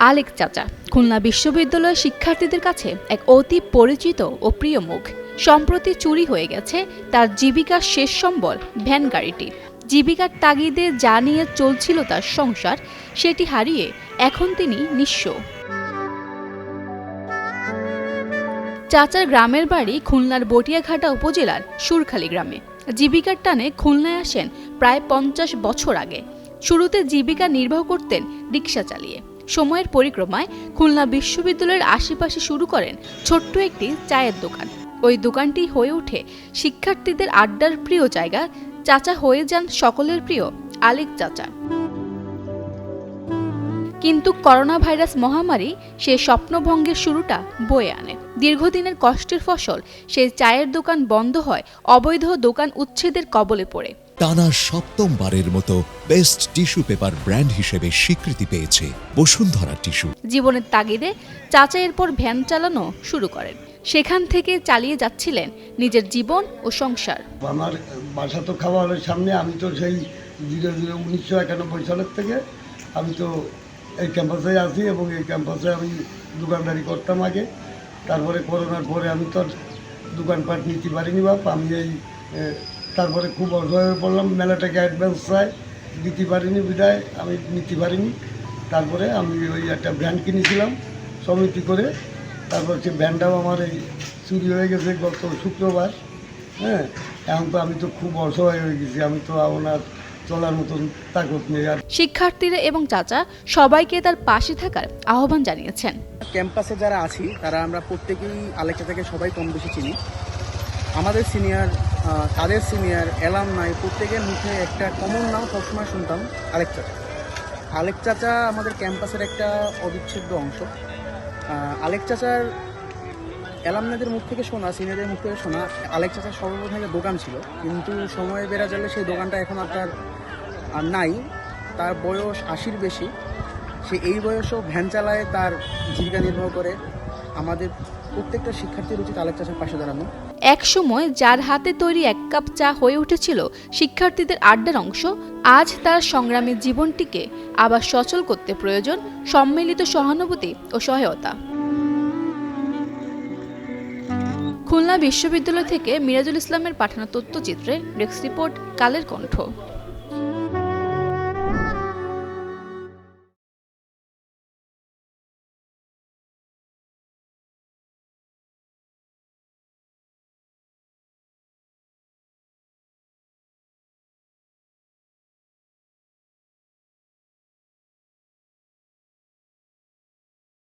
আলেক চাচা খুলনা বিশ্ববিদ্যালয়ের শিক্ষার্থীদের কাছে এক অতি পরিচিত ও প্রিয় মুখ। সম্প্রতি চুরি হয়ে গেছে তার জীবিকার শেষ সম্বল ভ্যান গাড়িটি। জীবিকার তাগিদে যা নিয়ে চলছিল তার সংসার, সেটি হারিয়ে এখন তিনি নিঃস্ব। চাচার গ্রামের বাড়ি খুলনার বটিয়াঘাটা উপজেলার সুরখালী গ্রামে। জীবিকার টানে খুলনায় আসেন প্রায় 50 বছর আগে। শুরুতে জীবিকা নির্বাহ করতেন রিকশা চালিয়ে। সময়ের পরিক্রমায় খুলনা বিশ্ববিদ্যালয়ের আশেপাশে শুরু করেন ছোট্ট একটি চায়ের দোকান। ওই দোকানটি হয়ে ওঠে শিক্ষার্থীদের আড্ডার প্রিয় জায়গা। চাচা হয়ে যান সকলের প্রিয় আলেক চাচা। কিন্তু করোনা ভাইরাস মহামারী সেই স্বপ্নভঙ্গের শুরুটা বয়ে আনে। দীর্ঘদিনের কষ্টের ফসল সেই চায়ের দোকান বন্ধ হয় অবৈধ দোকান উচ্ছেদের কবলে পড়ে। টানা সপ্তমবারের মতো বেস্ট টিস্যু পেপার ব্র্যান্ড হিসেবে স্বীকৃতি পেয়েছে বসুন্ধরা টিস্যু। জীবনের তাগিদে চাচা এরপর ভ্যান চালানো শুরু করেন। সেখান থেকে চালিয়ে যাচ্ছিলেন নিজের জীবন ও সংসার। আমার বাসা তো খাওয়ার সামনে, আমি তো সেই 1991 সালের থেকে আমি তো এই ক্যাম্পাসে আছি এবং এই ক্যাম্পাসে আমি দোকানদারি করতাম আগে। তারপরে করোনার পরে আমি তো দোকানপাট নিতে পারিনি বাপ। আমি এই তারপরে খুব অসহায় হয়ে পড়লাম, মেলাটাকে অ্যাডভান্স চাই দিতে পারিনি, বিদায় আমি নিতে পারিনি। তারপরে আমি ওই একটা ভ্যান কিনেছিলাম সমিতি করে। তারপর সে ভ্যানটাও আমার এই চুরি হয়ে গেছে গত শুক্রবার। হ্যাঁ, এখন তো আমি তো খুব অসহায় হয়ে গেছি, আমি তো ওনার চলার মতন তাকত নেই। আর শিক্ষার্থীরা এবং চাচা সবাইকে তার পাশে থাকার আহ্বান জানিয়েছেন। ক্যাম্পাসে যারা আছি তারা আমরা প্রত্যেকেই আলেক চাচাকে সবাই কম বেশি চিনি। আমাদের সিনিয়র, তাদের সিনিয়র, অ্যালামনাই প্রত্যেকের মুখে একটা কমন নাম সবসময় শুনতাম, আলেক চাচা। আলেক চাচা আমাদের ক্যাম্পাসের একটা অবিচ্ছেদ্য অংশ। আলেক চাচার অ্যালামনাদের মুখ থেকে শোনা, সিনিয়রদের মুখ থেকে শোনা, আলেক চাচার সর্বপ্রথম একটা দোকান ছিল, কিন্তু সময় বেড়ে গেলে সেই দোকানটা এখন আপনার আর নাই। তার বয়স 80-র বেশি। সে এই বয়সেও ভ্যান চালায়, তার জীবিকা নির্বাহ করে। আমাদের প্রত্যেকটা শিক্ষার্থীর উচিত আলেক চাচার পাশে দাঁড়ানো। এক সময় যার হাতে তৈরি এক কাপ চা হয়ে উঠেছিল শিক্ষার্থীদের আড্ডার অংশ, আজ তার সংগ্রামের জীবনটিকে আবার সচল করতে প্রয়োজন সম্মিলিত সহানুভূতি ও সহায়তা। খুলনা বিশ্ববিদ্যালয় থেকে মিরাজুল ইসলামের পাঠানো তথ্যচিত্রে ডেস্ক রিপোর্ট, কালের কণ্ঠ।